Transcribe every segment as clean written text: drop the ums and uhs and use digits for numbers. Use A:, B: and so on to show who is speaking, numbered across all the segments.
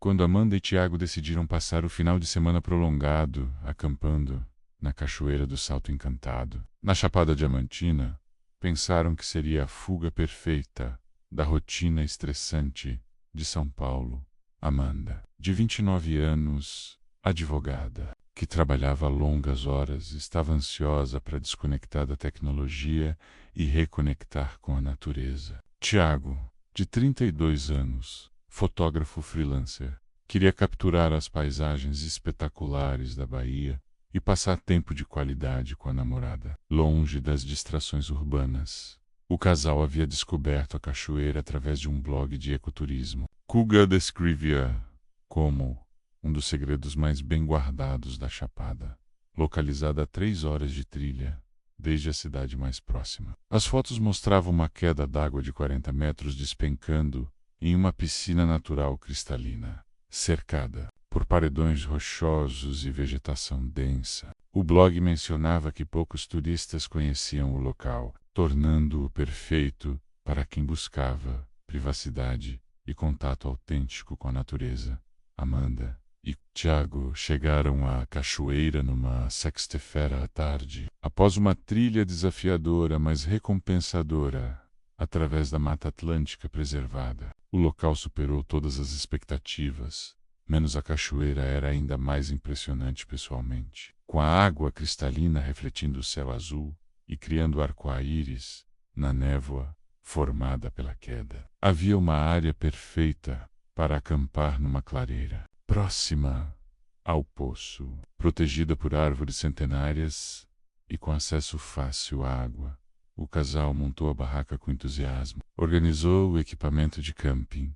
A: quando Amanda e Tiago decidiram passar o final de semana prolongado, acampando na Cachoeira do Salto Encantado, na Chapada Diamantina, pensaram que seria a fuga perfeita da rotina estressante de São Paulo. Amanda, de 29 anos, advogada, que trabalhava longas horas, estava ansiosa para desconectar da tecnologia e reconectar com a natureza. Tiago, de 32 anos, fotógrafo freelancer, queria capturar as paisagens espetaculares da Bahia e passar tempo de qualidade com a namorada, longe das distrações urbanas. O casal havia descoberto a cachoeira através de um blog de ecoturismo. Kuga descrevia como um dos segredos mais bem guardados da Chapada, localizada a 3 horas de trilha, desde a cidade mais próxima. As fotos mostravam uma queda d'água de 40 metros despencando em uma piscina natural cristalina, cercada por paredões rochosos e vegetação densa. O blog mencionava que poucos turistas conheciam o local, tornando-o perfeito para quem buscava privacidade e contato autêntico com a natureza. Amanda e Tiago chegaram à cachoeira numa sexta-feira à tarde, após uma trilha desafiadora, mas recompensadora, através da Mata Atlântica preservada. O local superou todas as expectativas, menos a cachoeira era ainda mais impressionante pessoalmente. Com a água cristalina refletindo o céu azul e criando arco-íris na névoa formada pela queda. Havia uma área perfeita para acampar numa clareira, próxima ao poço, protegida por árvores centenárias e com acesso fácil à água. O casal montou a barraca com entusiasmo, organizou o equipamento de camping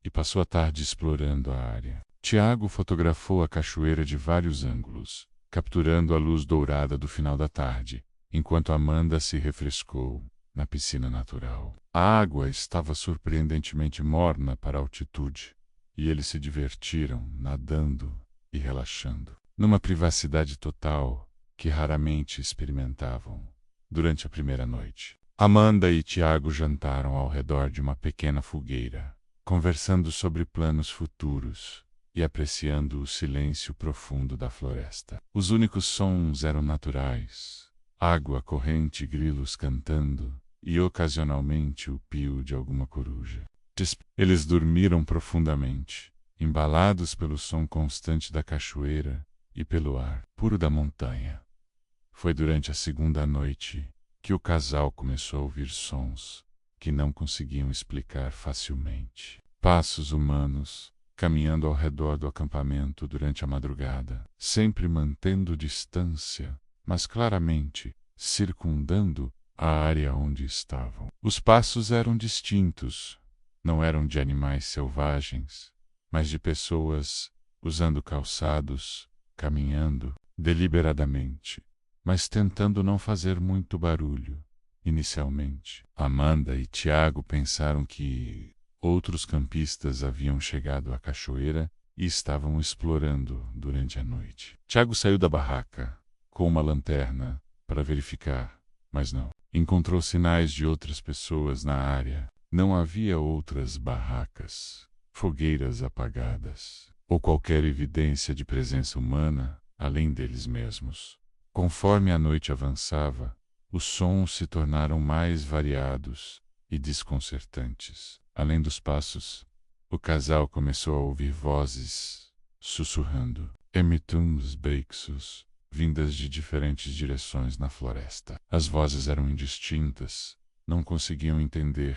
A: e passou a tarde explorando a área. Tiago fotografou a cachoeira de vários ângulos, capturando a luz dourada do final da tarde, enquanto Amanda se refrescou na piscina natural. A água estava surpreendentemente morna para a altitude, e eles se divertiram nadando e relaxando, numa privacidade total que raramente experimentavam durante a primeira noite. Amanda e Tiago jantaram ao redor de uma pequena fogueira, conversando sobre planos futuros e apreciando o silêncio profundo da floresta. Os únicos sons eram naturais: água corrente, grilos cantando e ocasionalmente o pio de alguma coruja. Eles dormiram profundamente, embalados pelo som constante da cachoeira e pelo ar puro da montanha. Foi durante a segunda noite que o casal começou a ouvir sons que não conseguiam explicar facilmente. Passos humanos caminhando ao redor do acampamento durante a madrugada, sempre mantendo distância, mas claramente circundando a área onde estavam. Os passos eram distintos, não eram de animais selvagens, mas de pessoas usando calçados, caminhando deliberadamente, mas tentando não fazer muito barulho. Inicialmente, Amanda e Tiago pensaram que outros campistas haviam chegado à cachoeira e estavam explorando durante a noite. Tiago saiu da barraca com uma lanterna para verificar, mas não. Encontrou sinais de outras pessoas na área. Não havia outras barracas, fogueiras apagadas, ou qualquer evidência de presença humana além deles mesmos. Conforme a noite avançava, os sons se tornaram mais variados e desconcertantes. Além dos passos, o casal começou a ouvir vozes sussurrando, emitando baixos, vindas de diferentes direções na floresta. As vozes eram indistintas, não conseguiam entender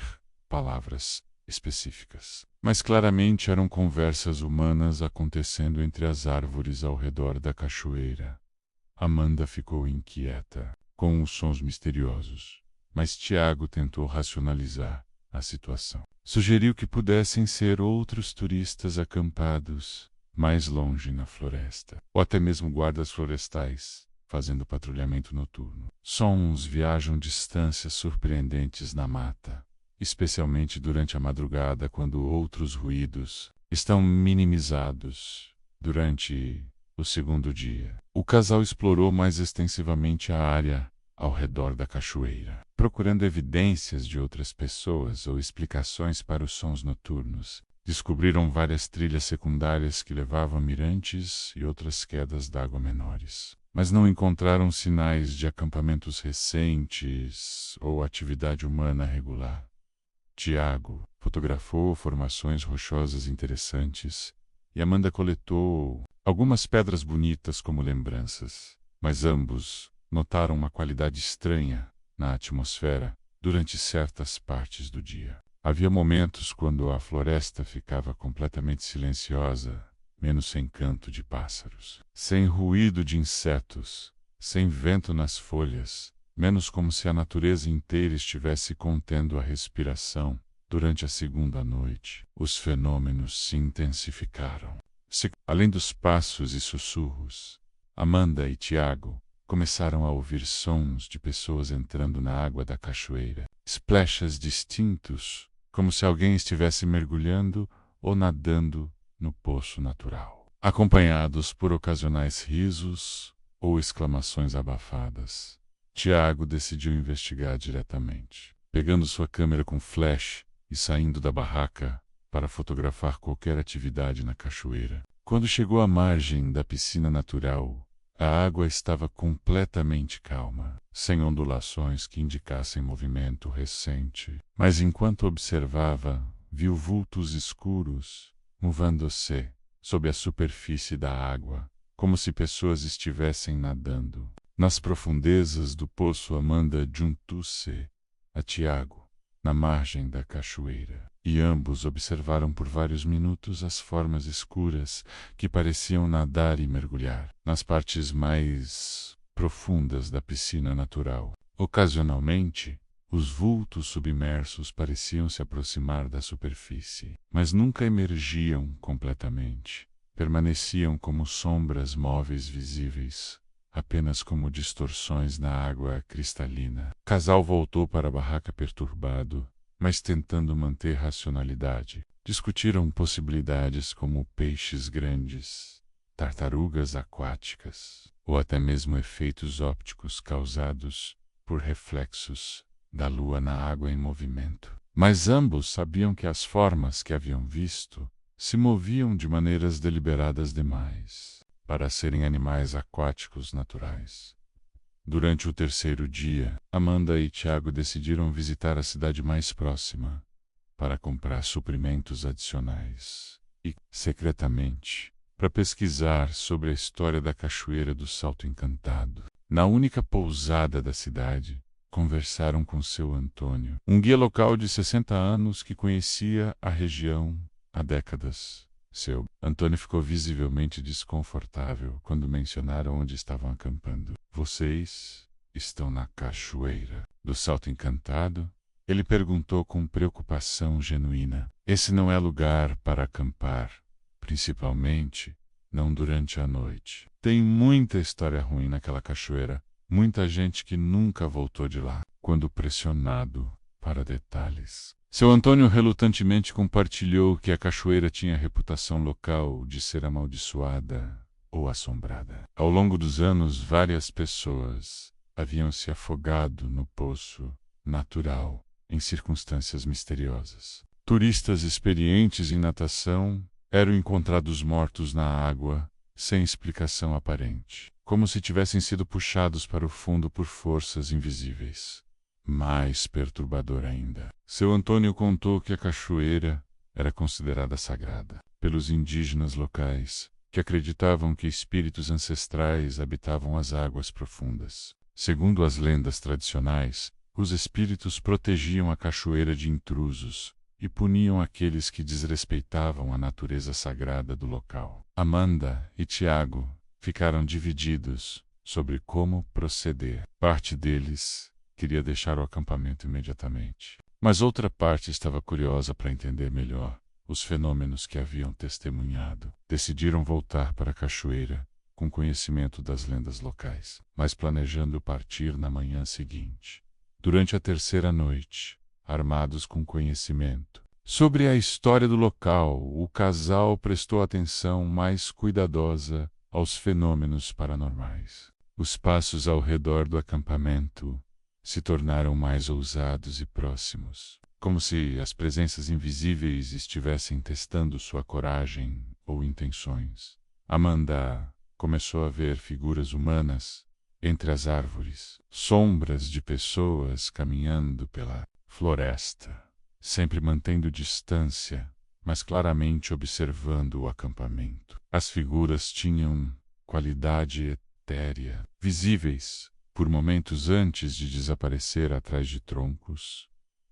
A: palavras específicas, mas claramente eram conversas humanas acontecendo entre as árvores ao redor da cachoeira. Amanda ficou inquieta com os sons misteriosos, mas Tiago tentou racionalizar a situação. Sugeriu que pudessem ser outros turistas acampados mais longe na floresta, ou até mesmo guardas florestais fazendo patrulhamento noturno. Sons viajam distâncias surpreendentes na mata, especialmente durante a madrugada, quando outros ruídos estão minimizados durante o segundo dia. O casal explorou mais extensivamente a área ao redor da cachoeira, procurando evidências de outras pessoas ou explicações para os sons noturnos. Descobriram várias trilhas secundárias que levavam a mirantes e outras quedas d'água menores, mas não encontraram sinais de acampamentos recentes ou atividade humana regular. Tiago fotografou formações rochosas interessantes e Amanda coletou algumas pedras bonitas como lembranças, mas ambos notaram uma qualidade estranha na atmosfera durante certas partes do dia. Havia momentos quando a floresta ficava completamente silenciosa, menos sem canto de pássaros, sem ruído de insetos, sem vento nas folhas, menos como se a natureza inteira estivesse contendo a respiração. Durante a segunda noite, os fenômenos se intensificaram. Além dos passos e sussurros, Amanda e Tiago começaram a ouvir sons de pessoas entrando na água da cachoeira, splashas distintos, como se alguém estivesse mergulhando ou nadando no poço natural, acompanhados por ocasionais risos ou exclamações abafadas. Tiago decidiu investigar diretamente, pegando sua câmera com flash e saindo da barraca para fotografar qualquer atividade na cachoeira. Quando chegou à margem da piscina natural, a água estava completamente calma, sem ondulações que indicassem movimento recente. Mas enquanto observava, viu vultos escuros movendo-se sob a superfície da água, como se pessoas estivessem nadando. Nas profundezas do poço, Amanda juntou-se a Tiago, na margem da cachoeira, e ambos observaram por vários minutos as formas escuras que pareciam nadar e mergulhar nas partes mais profundas da piscina natural. Ocasionalmente, os vultos submersos pareciam se aproximar da superfície, mas nunca emergiam completamente. Permaneciam como sombras móveis visíveis, apenas como distorções na água cristalina. O casal voltou para a barraca perturbado, mas tentando manter racionalidade. Discutiram possibilidades como peixes grandes, tartarugas aquáticas, ou até mesmo efeitos ópticos causados por reflexos da lua na água em movimento. Mas ambos sabiam que as formas que haviam visto se moviam de maneiras deliberadas demais para serem animais aquáticos naturais. Durante o terceiro dia, Amanda e Tiago decidiram visitar a cidade mais próxima para comprar suprimentos adicionais e, secretamente, para pesquisar sobre a história da Cachoeira do Salto Encantado. Na única pousada da cidade, conversaram com seu Antônio, um guia local de 60 anos que conhecia a região há décadas. Seu Antônio ficou visivelmente desconfortável quando mencionaram onde estavam acampando. Vocês estão na Cachoeira do Salto Encantado? Ele perguntou com preocupação genuína. Esse não é lugar para acampar, principalmente não durante a noite. Tem muita história ruim naquela cachoeira. Muita gente que nunca voltou de lá, quando pressionado para detalhes. Seu Antônio relutantemente compartilhou que a cachoeira tinha reputação local de ser amaldiçoada ou assombrada. Ao longo dos anos, várias pessoas haviam se afogado no poço natural em circunstâncias misteriosas. Turistas experientes em natação eram encontrados mortos na água sem explicação aparente, como se tivessem sido puxados para o fundo por forças invisíveis. Mais perturbador ainda, seu Antônio contou que a cachoeira era considerada sagrada pelos indígenas locais, que acreditavam que espíritos ancestrais habitavam as águas profundas. Segundo as lendas tradicionais, os espíritos protegiam a cachoeira de intrusos e puniam aqueles que desrespeitavam a natureza sagrada do local. Amanda e Tiago ficaram divididos sobre como proceder. Parte deles queria deixar o acampamento imediatamente, mas outra parte estava curiosa para entender melhor os fenômenos que haviam testemunhado. Decidiram voltar para a cachoeira com conhecimento das lendas locais, mas planejando partir na manhã seguinte. Durante a terceira noite, armados com conhecimento sobre a história do local, o casal prestou atenção mais cuidadosa aos fenômenos paranormais. Os passos ao redor do acampamento se tornaram mais ousados e próximos. como se as presenças invisíveis estivessem testando sua coragem ou intenções. Amanda começou a ver figuras humanas entre as árvores, sombras de pessoas caminhando pela floresta, sempre mantendo distância, mas claramente observando o acampamento. As figuras tinham qualidade etérea, visíveis por momentos antes de desaparecer atrás de troncos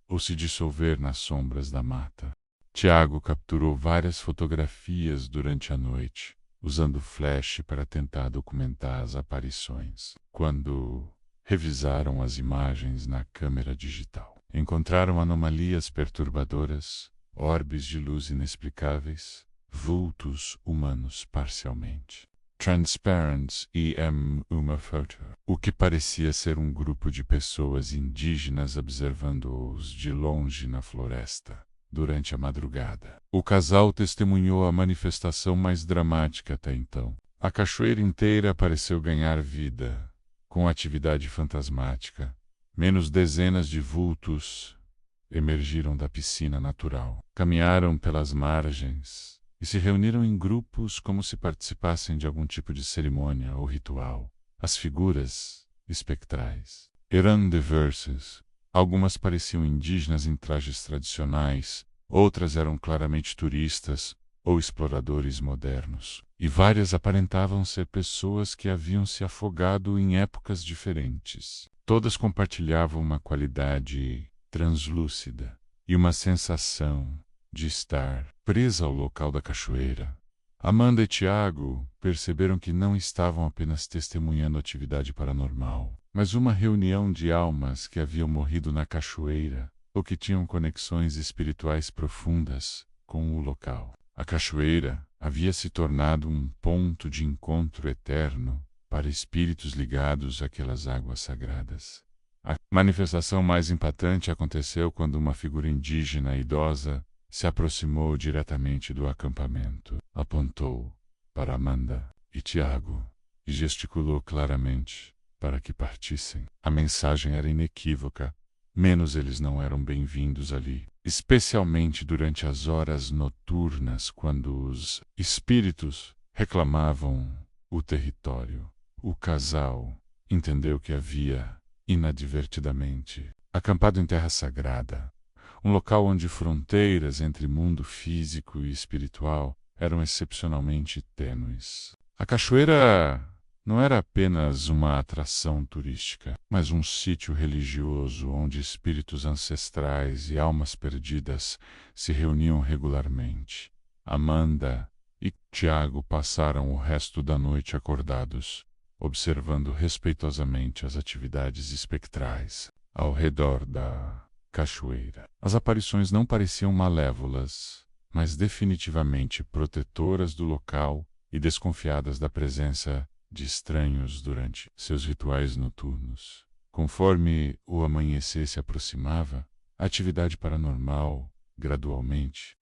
A: ou se dissolver nas sombras da mata. Tiago capturou várias fotografias durante a noite, usando flash para tentar documentar as aparições. Quando revisaram as imagens na câmera digital, encontraram anomalias perturbadoras, orbes de luz inexplicáveis, vultos humanos parcialmente transparent uma foto, o que parecia ser um grupo de pessoas indígenas observando-os de longe na floresta durante a madrugada. O casal testemunhou a manifestação mais dramática até então. A cachoeira inteira pareceu ganhar vida, com atividade fantasmática. Menos dezenas de vultos emergiram da piscina natural. Caminharam pelas margens e se reuniram em grupos como se participassem de algum tipo de cerimônia ou ritual. As figuras espectrais eram diversas. Algumas pareciam indígenas em trajes tradicionais, outras eram claramente turistas ou exploradores modernos, e várias aparentavam ser pessoas que haviam se afogado em épocas diferentes. Todas compartilhavam uma qualidade translúcida e uma sensação de estar presa ao local da cachoeira. Amanda e Tiago perceberam que não estavam apenas testemunhando atividade paranormal, mas uma reunião de almas que haviam morrido na cachoeira ou que tinham conexões espirituais profundas com o local. A cachoeira havia se tornado um ponto de encontro eterno para espíritos ligados àquelas águas sagradas. A manifestação mais impactante aconteceu quando uma figura indígena idosa se aproximou diretamente do acampamento, apontou para Amanda e Tiago e gesticulou claramente para que partissem. A mensagem era inequívoca: menos eles não eram bem-vindos ali, especialmente durante as horas noturnas, quando os espíritos reclamavam o território. O casal entendeu que havia, inadvertidamente, acampado em terra sagrada, um local onde fronteiras entre mundo físico e espiritual eram excepcionalmente tênues. A cachoeira não era apenas uma atração turística, mas um sítio religioso onde espíritos ancestrais e almas perdidas se reuniam regularmente. Amanda e Tiago passaram o resto da noite acordados, observando respeitosamente as atividades espectrais ao redor da cachoeira. As aparições não pareciam malévolas, mas definitivamente protetoras do local e desconfiadas da presença de estranhos durante seus rituais noturnos. Conforme o amanhecer se aproximava, a atividade paranormal, gradualmente,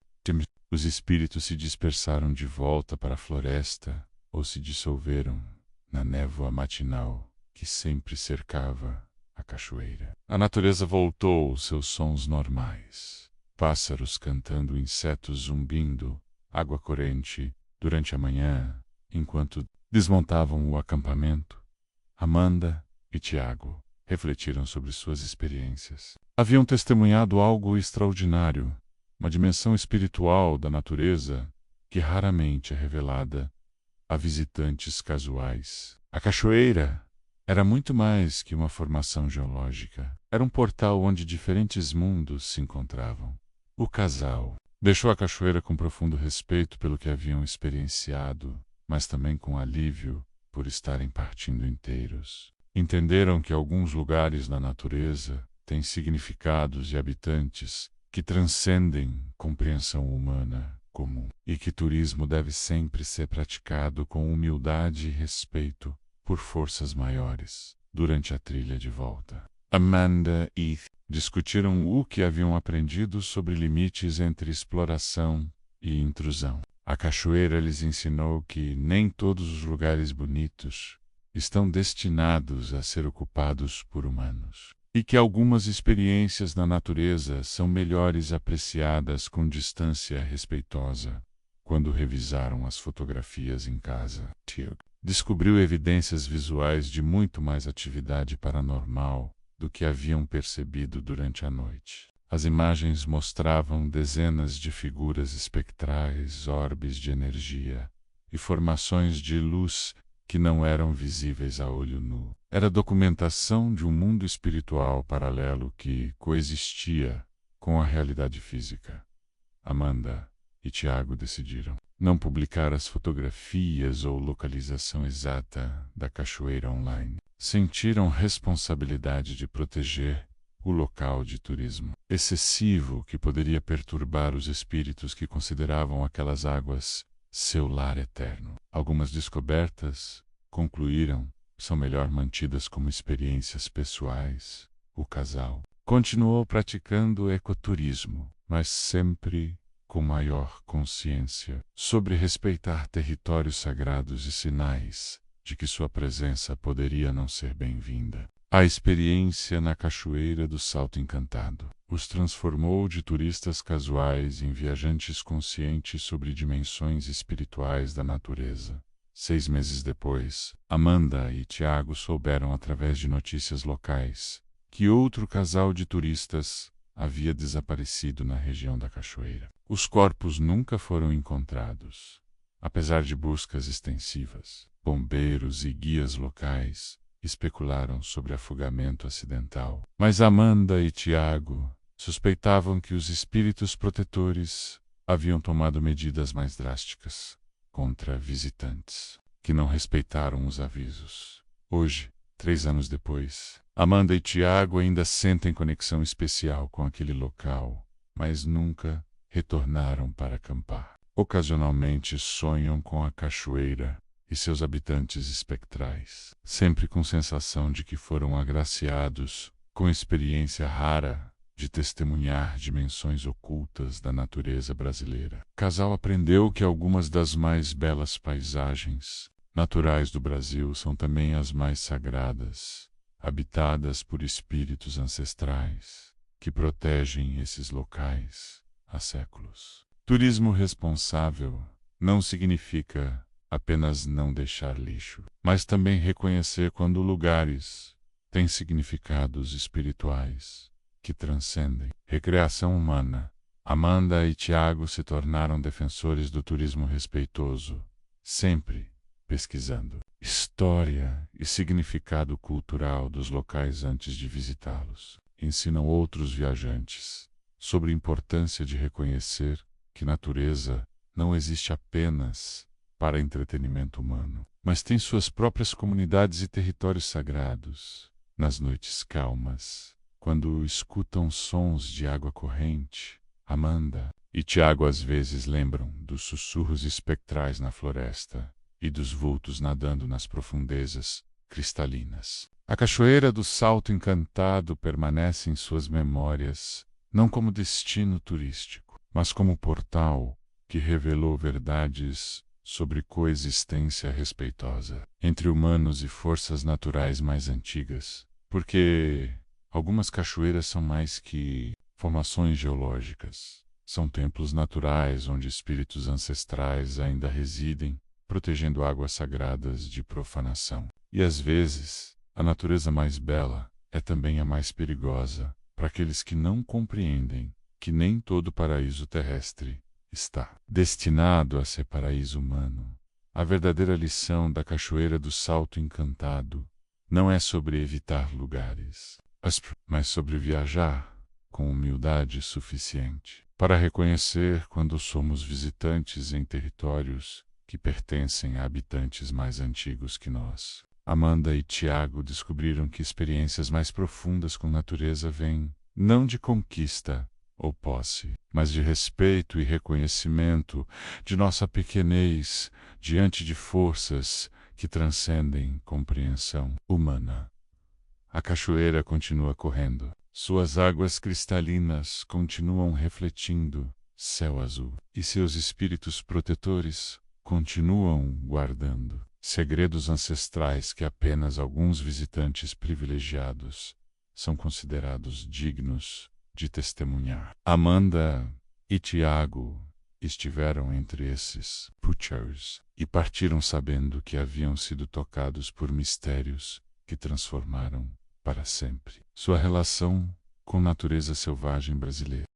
A: os espíritos se dispersaram de volta para a floresta ou se dissolveram na névoa matinal que sempre cercava a cachoeira. A natureza voltou aos seus sons normais. Pássaros cantando, insetos zumbindo, água corrente durante a manhã, enquanto desmontavam o acampamento. Amanda e Tiago refletiram sobre suas experiências. Haviam testemunhado algo extraordinário, uma dimensão espiritual da natureza que raramente é revelada a visitantes casuais. A cachoeira era muito mais que uma formação geológica. Era um portal onde diferentes mundos se encontravam. O casal deixou a cachoeira com profundo respeito pelo que haviam experienciado, mas também com alívio por estarem partindo inteiros. Entenderam que alguns lugares na natureza têm significados e habitantes que transcendem compreensão humana comum, e que turismo deve sempre ser praticado com humildade e respeito por forças maiores. Durante a trilha de volta, Amanda e Heath discutiram o que haviam aprendido sobre limites entre exploração e intrusão. A cachoeira lhes ensinou que nem todos os lugares bonitos estão destinados a ser ocupados por humanos. e que algumas experiências na natureza são melhores apreciadas com distância respeitosa. Quando revisaram as fotografias em casa, Teague descobriu evidências visuais de muito mais atividade paranormal do que haviam percebido durante a noite. As imagens mostravam dezenas de figuras espectrais, orbes de energia e formações de luz que não eram visíveis a olho nu. Era documentação de um mundo espiritual paralelo que coexistia com a realidade física. Amanda e Tiago decidiram não publicar as fotografias ou localização exata da cachoeira online. Sentiram responsabilidade de proteger o local de turismo excessivo que poderia perturbar os espíritos que consideravam aquelas águas seu lar eterno. Algumas descobertas, concluíram, são melhor mantidas como experiências pessoais. O casal continuou praticando ecoturismo, mas sempre com maior consciência sobre respeitar territórios sagrados e sinais de que sua presença poderia não ser bem-vinda. A experiência na Cachoeira do Salto Encantado os transformou de turistas casuais em viajantes conscientes sobre dimensões espirituais da natureza. 6 meses depois, Amanda e Tiago souberam através de notícias locais que outro casal de turistas havia desaparecido na região da cachoeira. Os corpos nunca foram encontrados, apesar de buscas extensivas. Bombeiros e guias locais especularam sobre afogamento acidental, mas Amanda e Tiago suspeitavam que os espíritos protetores haviam tomado medidas mais drásticas contra visitantes que não respeitaram os avisos. Hoje, 3 anos depois, Amanda e Tiago ainda sentem conexão especial com aquele local, mas nunca retornaram para acampar. Ocasionalmente sonham com a cachoeira e seus habitantes espectrais, sempre com sensação de que foram agraciados com experiência rara de testemunhar dimensões ocultas da natureza brasileira. O casal aprendeu que algumas das mais belas paisagens naturais do Brasil são também as mais sagradas, habitadas por espíritos ancestrais que protegem esses locais há séculos. Turismo responsável não significa apenas não deixar lixo, mas também reconhecer quando lugares têm significados espirituais que transcendem recreação humana. Amanda e Tiago se tornaram defensores do turismo respeitoso, sempre pesquisando história e significado cultural dos locais antes de visitá-los. Ensinam outros viajantes sobre a importância de reconhecer que natureza não existe apenas para entretenimento humano, mas tem suas próprias comunidades e territórios sagrados. Nas noites calmas, quando escutam sons de água corrente, Amanda e Tiago às vezes lembram dos sussurros espectrais na floresta e dos vultos nadando nas profundezas cristalinas. A Cachoeira do Salto Encantado permanece em suas memórias, não como destino turístico, mas como portal que revelou verdades sobre coexistência respeitosa entre humanos e forças naturais mais antigas, porque algumas cachoeiras são mais que formações geológicas. São templos naturais onde espíritos ancestrais ainda residem, protegendo águas sagradas de profanação. E às vezes, a natureza mais bela é também a mais perigosa para aqueles que não compreendem que nem todo paraíso terrestre está destinado a ser paraíso humano. A verdadeira lição da Cachoeira do Salto Encantado não é sobre evitar lugares, mas sobre viajar com humildade suficiente para reconhecer quando somos visitantes em territórios que pertencem a habitantes mais antigos que nós. Amanda e Tiago descobriram que experiências mais profundas com natureza vêm não de conquista ou posse, mas de respeito e reconhecimento de nossa pequenez diante de forças que transcendem compreensão humana. A cachoeira continua correndo. Suas águas cristalinas continuam refletindo céu azul, e seus espíritos protetores continuam guardando segredos ancestrais que apenas alguns visitantes privilegiados são considerados dignos de testemunhar. Amanda e Tiago estiveram entre esses butchers e partiram sabendo que haviam sido tocados por mistérios que transformaram para sempre sua relação com a natureza selvagem brasileira.